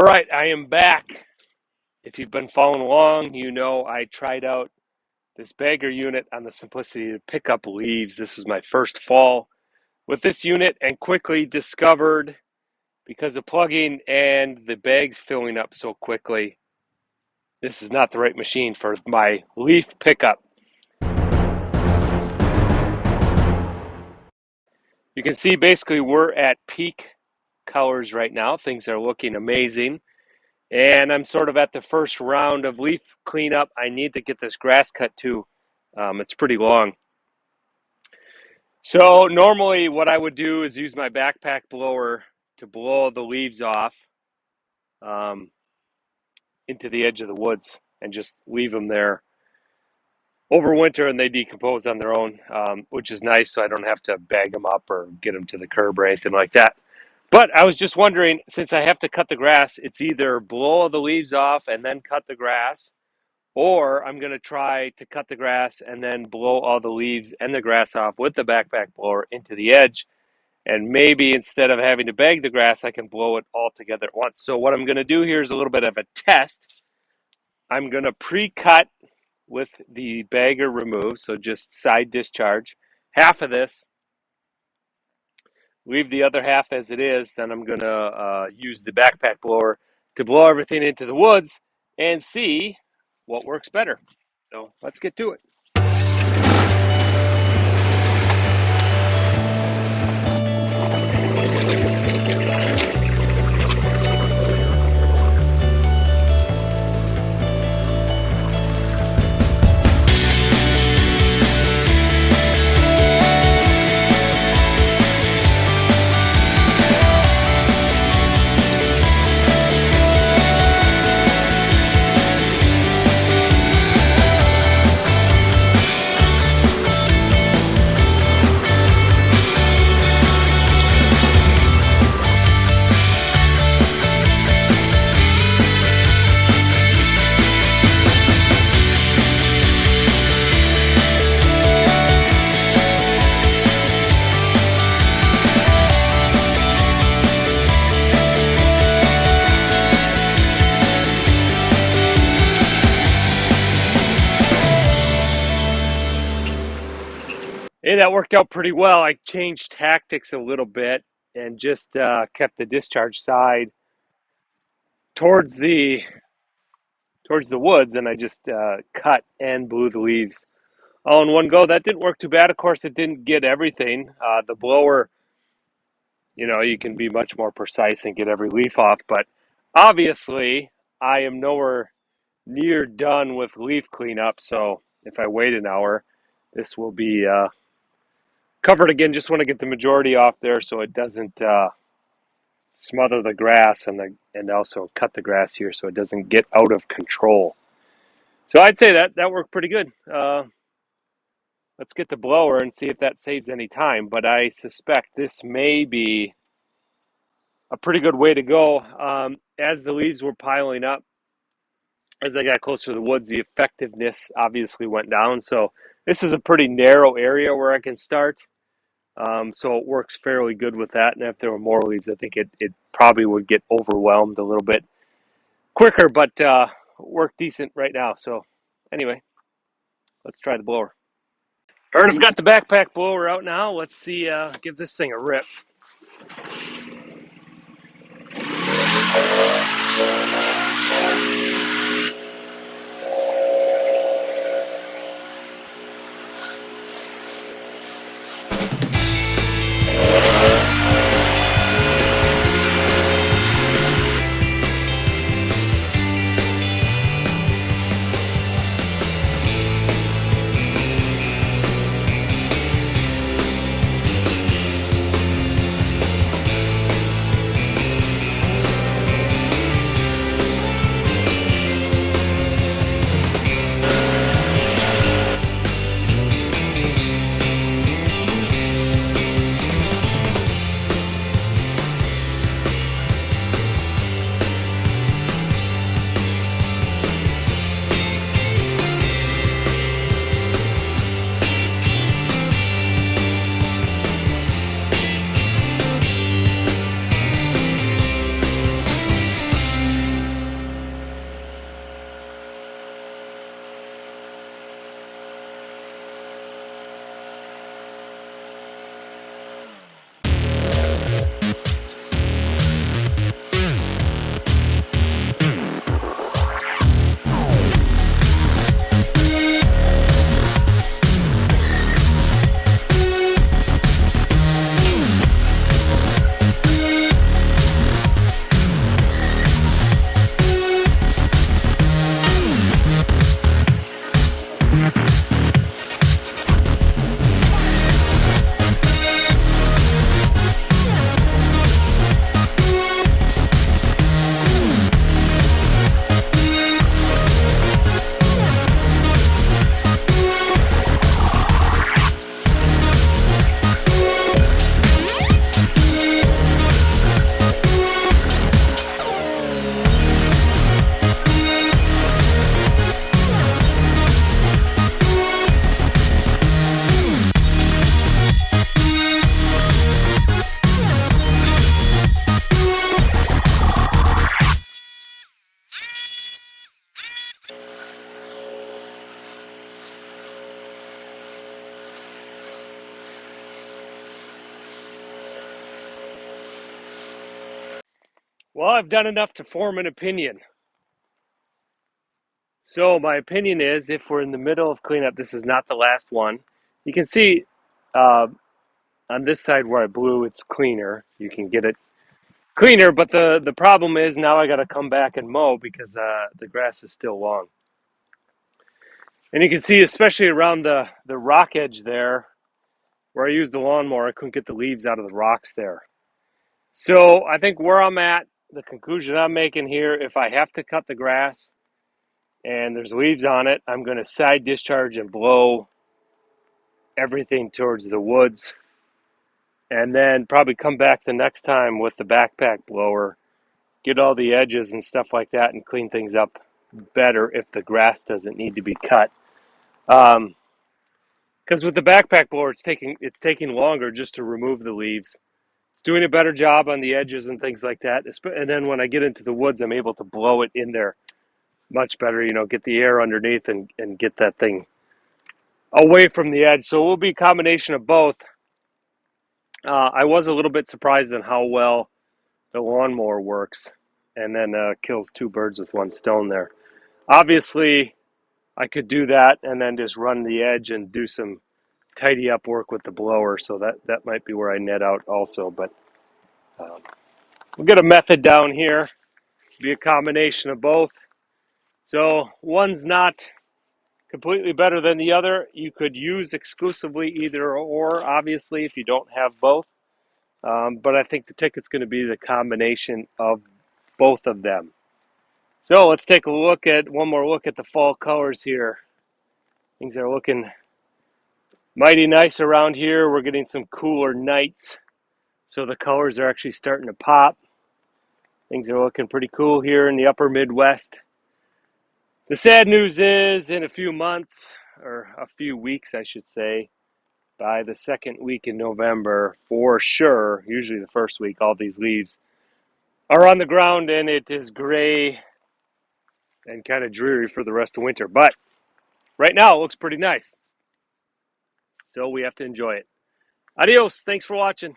right, I am back. If you've been following along, you know I tried out this bagger unit on the Simplicity to pick up leaves. This is my first fall with this unit and quickly discovered, because of plugging and the bags filling up so quickly, this is not the right machine for my leaf pickup. You can see basically we're at peak colors right now. Things are looking amazing. And I'm sort of at the first round of leaf cleanup. I need to get this grass cut too. It's pretty long. So normally what I would do is use my backpack blower to blow the leaves off into the edge of the woods and just leave them there over winter, and they decompose on their own, which is nice, so I don't have to bag them up or get them to the curb or anything like that. But I was just wondering, since I have to cut the grass, it's either blow the leaves off and then cut the grass, or I'm going to try to cut the grass and then blow all the leaves and the grass off with the backpack blower into the edge. And maybe instead of having to bag the grass, I can blow it all together at once. So what I'm going to do here is a little bit of a test. I'm going to pre-cut with the bagger removed, so just side discharge half of this, leave the other half as it is. Then I'm going to use the backpack blower to blow everything into the woods and see what works better. So let's get to it. Hey, that worked out pretty well. I changed tactics a little bit and just kept the discharge side towards the woods, and I just cut and blew the leaves all in one go. That didn't work too bad. Of course, it didn't get everything. The blower, you can be much more precise and get every leaf off, but obviously I am nowhere near done with leaf cleanup, so if I wait an hour, this will be covered again. Just want to get the majority off there so it doesn't smother the grass, and also cut the grass here so it doesn't get out of control. So I'd say that worked pretty good. Let's get the blower and see if that saves any time, but I suspect this may be a pretty good way to go. As the leaves were piling up, as I got closer to the woods, the effectiveness obviously went down. So this is a pretty narrow area where I can start. So it works fairly good with that. And if there were more leaves, I think it probably would get overwhelmed a little bit quicker, but worked decent right now. So anyway, let's try the blower. All right, I've got the backpack blower out now. Let's see, give this thing a rip. Well, I've done enough to form an opinion. So my opinion is, if we're in the middle of cleanup, this is not the last one. You can see uh, on this side where I blew, it's cleaner. You can get it cleaner, but the problem is now I got to come back and mow because the grass is still long. And you can see, especially around the rock edge there, where I used the lawnmower, I couldn't get the leaves out of the rocks there. So I think where I'm at, the conclusion I'm making here, if I have to cut the grass and there's leaves on it, I'm going to side discharge and blow everything towards the woods, and then probably come back the next time with the backpack blower, get all the edges and stuff like that, and clean things up better if the grass doesn't need to be cut. Because with the backpack blower, it's taking longer just to remove the leaves. It's doing a better job on the edges and things like that. And then when I get into the woods, I'm able to blow it in there much better. Get the air underneath and get that thing away from the edge. So it will be a combination of both. I was a little bit surprised on how well the lawnmower works, and then kills two birds with one stone there. Obviously, I could do that and then just run the edge and do some tidy up work with the blower, so that might be where I net out also. But we'll get a method down here, be a combination of both. So one's not completely better than the other. You could use exclusively either or, obviously, if you don't have both. But I think the ticket's going to be the combination of both of them. So let's take one more look at the fall colors here. Things are looking mighty nice around here. We're getting some cooler nights, so the colors are actually starting to pop. Things are looking pretty cool here in the upper Midwest. The sad news is, in a few months, or a few weeks, I should say, by the second week in November, for sure, usually the first week, all these leaves are on the ground and it is gray and kind of dreary for the rest of winter. But right now, it looks pretty nice. So we have to enjoy it. Adios. Thanks for watching.